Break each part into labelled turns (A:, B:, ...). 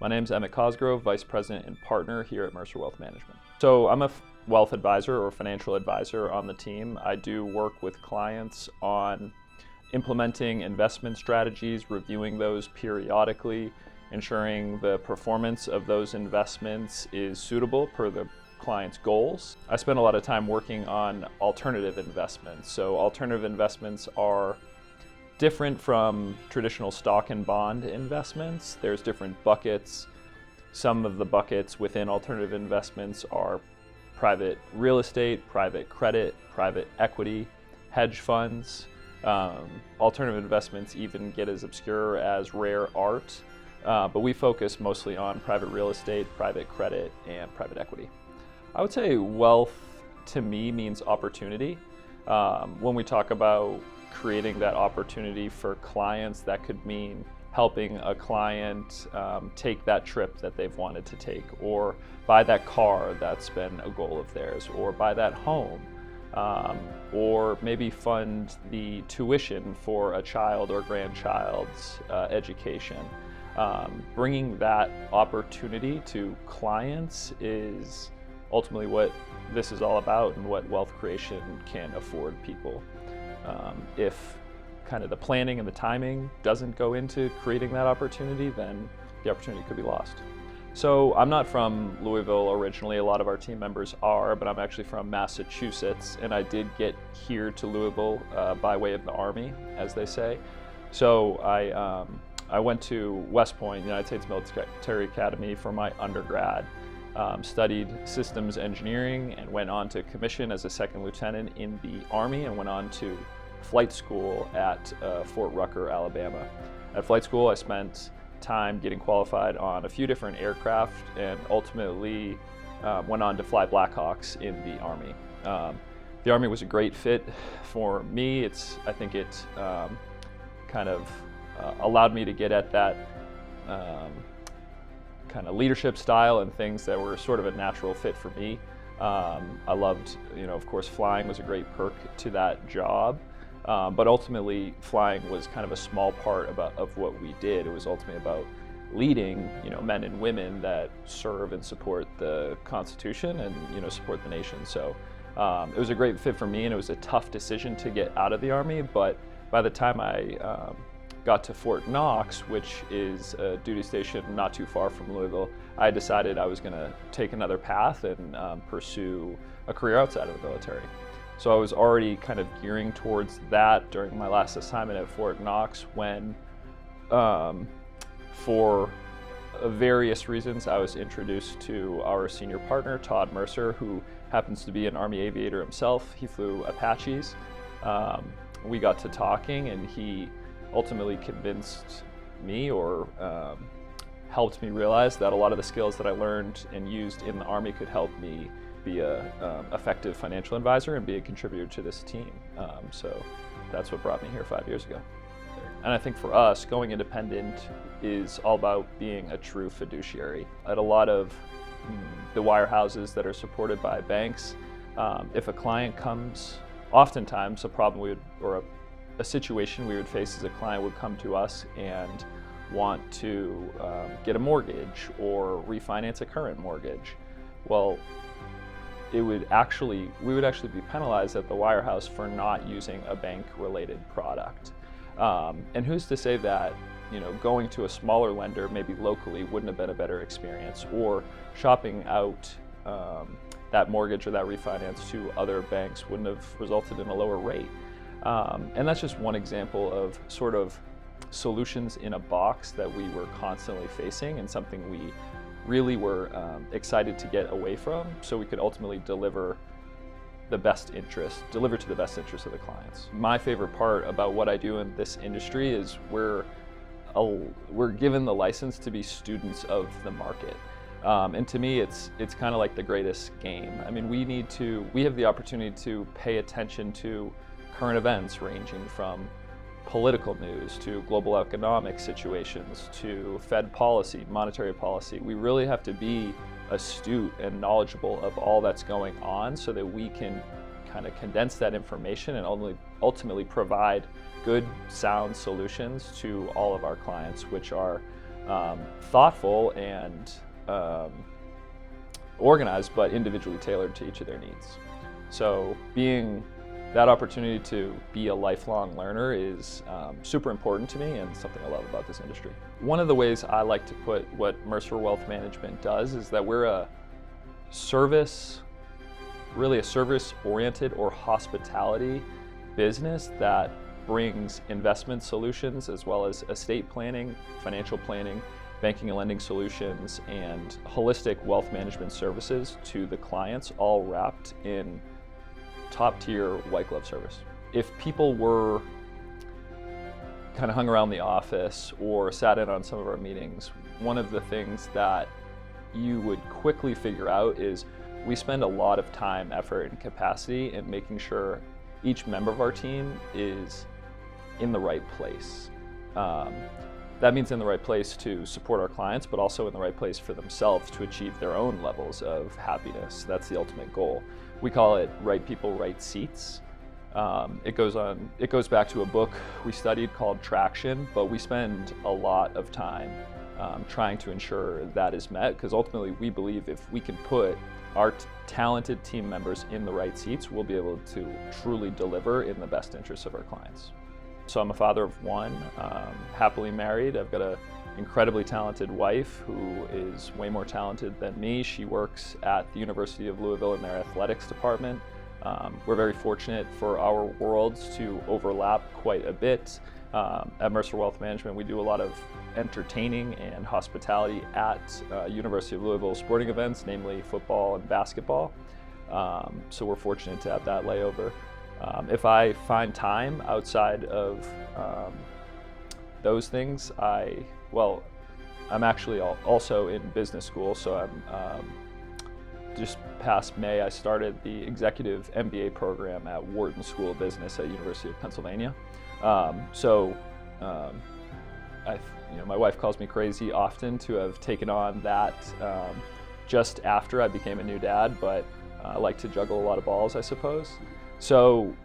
A: My name's Emmett Cosgrove, Vice President and Partner here at Mercer Wealth Management. So I'm a wealth advisor or financial advisor on the team. I do work with clients on implementing investment strategies, reviewing those periodically, ensuring the performance of those investments is suitable per the client's goals. I spend a lot of time working on alternative investments. So alternative investments are different from traditional stock and bond investments. There's different buckets. Some of the buckets within alternative investments are private real estate, private credit, private equity, hedge funds. Alternative investments even get as obscure as rare art, but we focus mostly on private real estate, private credit, and private equity. I would say wealth to me means opportunity. When we talk about creating that opportunity for clients, that could mean helping a client take that trip that they've wanted to take, or buy that car that's been a goal of theirs, or buy that home, or maybe fund the tuition for a child or grandchild's education. Bringing that opportunity to clients is ultimately what this is all about and what wealth creation can afford people. If kind of the planning and the timing doesn't go into creating that opportunity, then the opportunity could be lost. So I'm not from Louisville originally. A lot of our team members are, but I'm actually from Massachusetts, and I did get here to Louisville by way of the Army, as they say. So I went to West Point, United States Military Academy, for my undergrad. Studied systems engineering and went on to commission as a second lieutenant in the Army, and went on to flight school at Fort Rucker, Alabama. At flight school, I spent time getting qualified on a few different aircraft, and ultimately went on to fly Blackhawks in the Army. The Army was a great fit for me. I think it kind of allowed me to get at that kind of leadership style and things that were sort of a natural fit for me. I loved, of course, flying was a great perk to that job, but ultimately flying was kind of a small part of what we did. It was ultimately about leading, men and women that serve and support the Constitution and, support the nation. So it was a great fit for me, and it was a tough decision to get out of the Army, but by the time I got to Fort Knox, which is a duty station not too far from Louisville, I decided I was going to take another path and pursue a career outside of the military. So I was already kind of gearing towards that during my last assignment at Fort Knox when, for various reasons, I was introduced to our senior partner, Todd Mercer, who happens to be an Army aviator himself. He flew Apaches. We got to talking, and he ultimately convinced me, or helped me realize that a lot of the skills that I learned and used in the Army could help me be a effective financial advisor and be a contributor to this team. So that's what brought me here 5 years ago. And I think for us, going independent is all about being a true fiduciary. At a lot of the wirehouses that are supported by banks, if a client comes, oftentimes a problem a situation we would face as a client would come to us and want to get a mortgage or refinance a current mortgage. Well, we would actually be penalized at the wirehouse for not using a bank-related product. And who's to say that going to a smaller lender, maybe locally, wouldn't have been a better experience, or shopping out that mortgage or that refinance to other banks wouldn't have resulted in a lower rate. And that's just one example of sort of solutions in a box that we were constantly facing, and something we really were excited to get away from, so we could ultimately deliver to the best interest of the clients. My favorite part about what I do in this industry is we're given the license to be students of the market. And to me, it's kind of like the greatest game. I mean, we have the opportunity to pay attention to current events ranging from political news to global economic situations to Fed policy, monetary policy. We really have to be astute and knowledgeable of all that's going on so that we can kind of condense that information and ultimately provide good, sound solutions to all of our clients, which are thoughtful and organized, but individually tailored to each of their needs. So being that opportunity to be a lifelong learner is super important to me and something I love about this industry. One of the ways I like to put what Mercer Wealth Management does is that we're a service-oriented or hospitality business that brings investment solutions as well as estate planning, financial planning, banking and lending solutions, and holistic wealth management services to the clients, all wrapped in top-tier white glove service. If people were kind of hung around the office or sat in on some of our meetings, one of the things that you would quickly figure out is we spend a lot of time, effort, and capacity in making sure each member of our team is in the right place. That means in the right place to support our clients, but also in the right place for themselves to achieve their own levels of happiness. That's the ultimate goal. We call it right people, right seats. It goes back to a book we studied called Traction, but we spend a lot of time trying to ensure that is met, because ultimately we believe if we can put our talented team members in the right seats, we'll be able to truly deliver in the best interests of our clients. So I'm a father of one, happily married. I've got an incredibly talented wife who is way more talented than me. She works at the University of Louisville in their athletics department. We're very fortunate for our worlds to overlap quite a bit. At Mercer Wealth Management, we do a lot of entertaining and hospitality at University of Louisville sporting events, namely football and basketball. So we're fortunate to have that layover. If I find time outside of those things, I'm actually also in business school, so I'm just past May, I started the executive MBA program at Wharton School of Business at University of Pennsylvania. My wife calls me crazy often to have taken on that just after I became a new dad, but I like to juggle a lot of balls, I suppose. So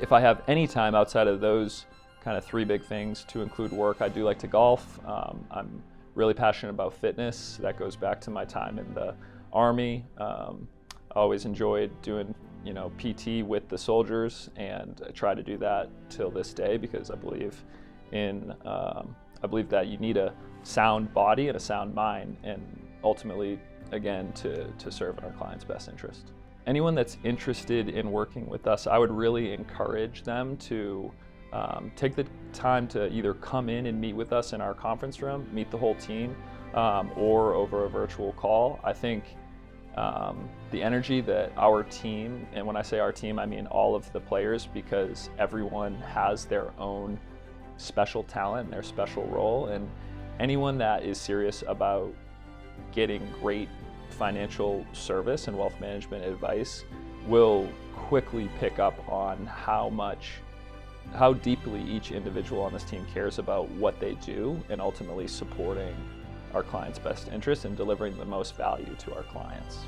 A: if I have any time outside of those kind of three big things, to include work, I do like to golf. I'm really passionate about fitness. That goes back to my time in the Army. I always enjoyed doing PT with the soldiers, and I try to do that till this day because I believe that you need a sound body and a sound mind, and ultimately, again, to serve in our clients' best interest. Anyone that's interested in working with us, I would really encourage them to take the time to either come in and meet with us in our conference room, meet the whole team, or over a virtual call. I think the energy that our team, and when I say our team, I mean all of the players, because everyone has their own special talent and their special role, and anyone that is serious about getting great financial service and wealth management advice will quickly pick up on how deeply each individual on this team cares about what they do, and ultimately supporting our clients' best interests and delivering the most value to our clients.